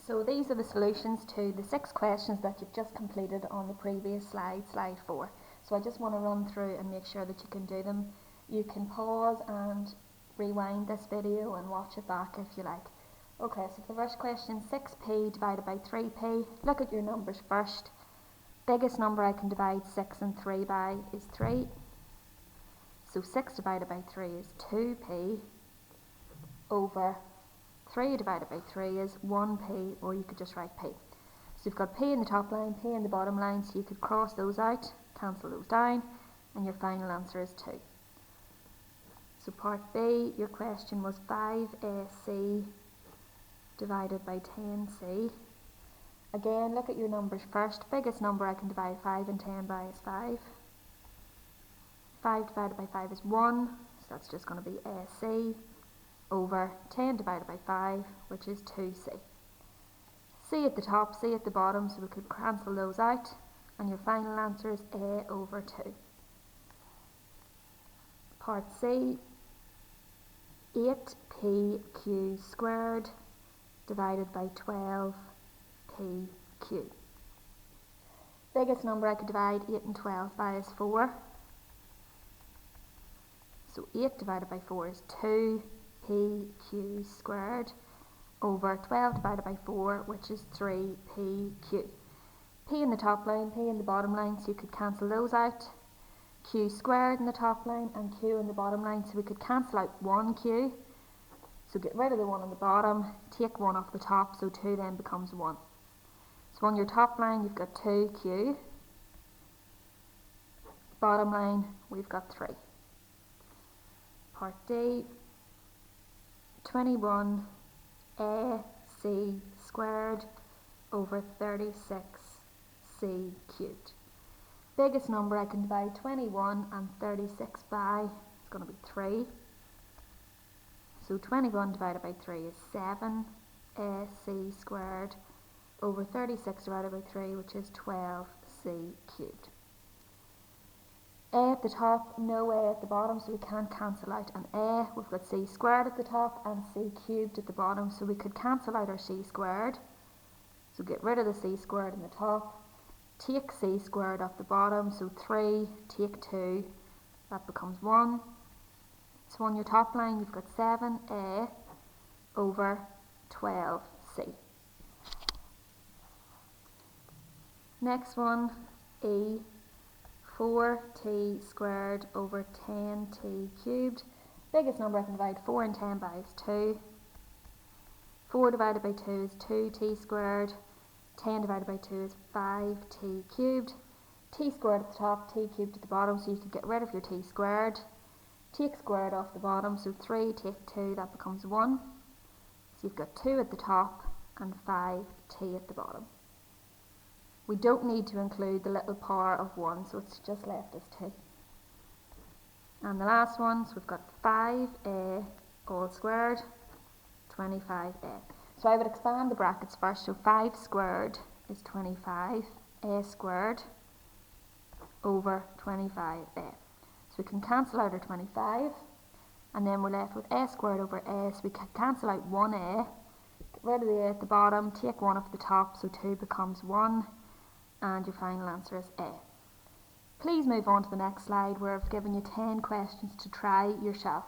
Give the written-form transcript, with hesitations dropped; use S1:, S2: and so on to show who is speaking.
S1: So these are the solutions to the 6 questions that you've just completed on the previous slide, slide 4. So I just want to run through and make sure that you can do them. You can pause and rewind this video and watch it back if you like. Okay, so for the first question, 6p divided by 3p. Look at your numbers first. Biggest number I can divide 6 and 3 by is 3. So 6 divided by 3 is 2p over 3 divided by 3 is 1p, or you could just write p. So you've got p in the top line, p in the bottom line, so you could cross those out, cancel those down, and your final answer is 2. So part B, your question was 5ac divided by 10c. Again, look at your numbers first. Biggest number I can divide 5 and 10 by is 5. 5 divided by 5 is 1, so that's just going to be ac, over 10 divided by 5, which is 2c. C at the top, C at the bottom, so we could cancel those out, and your final answer is A over 2. Part C, 8pq squared divided by 12pq. Biggest number I could divide 8 and 12 by is 4. So 8 divided by 4 is 2pq squared over 12 divided by 4, which is 3pq. P in the top line, P in the bottom line, so you could cancel those out. Q squared in the top line and Q in the bottom line, so we could cancel out 1q. So get rid of the 1 on the bottom, take 1 off the top, so 2 then becomes 1. So on your top line you've got 2q, bottom line we've got 3. Part D, 21ac squared over 36c cubed. Biggest number I can divide 21 and 36 by is going to be 3. So 21 divided by 3 is 7ac squared over 36 divided by 3, which is 12c cubed. A at the top, no A at the bottom, so we can't cancel out an A. We've got c squared at the top and c cubed at the bottom, so we could cancel out our c squared. So get rid of the c squared in the top, take c squared off the bottom, so 3, take 2, that becomes 1. So on your top line you've got 7a over 12c. Next one, E, 4t squared over 10t cubed. Biggest number I can divide 4 and 10 by is 2. 4 divided by 2 is 2t squared. 10 divided by 2 is 5t cubed. T squared at the top, t cubed at the bottom, so you could get rid of your t squared. Take squared off the bottom, so 3 take 2, that becomes 1. So you've got 2 at the top and 5t at the bottom. We don't need to include the little power of 1, so it's just left as 2. And the last one, so we've got 5a all squared, 25a. So I would expand the brackets first, so 5 squared is 25, a squared over 25a. So we can cancel out our 25, and then we're left with a squared over a, so we can cancel out 1a, get rid of the a at the bottom, take 1 off the top, so 2 becomes 1. And your final answer is A. Please move on to the next slide where I've given you 10 questions to try yourself.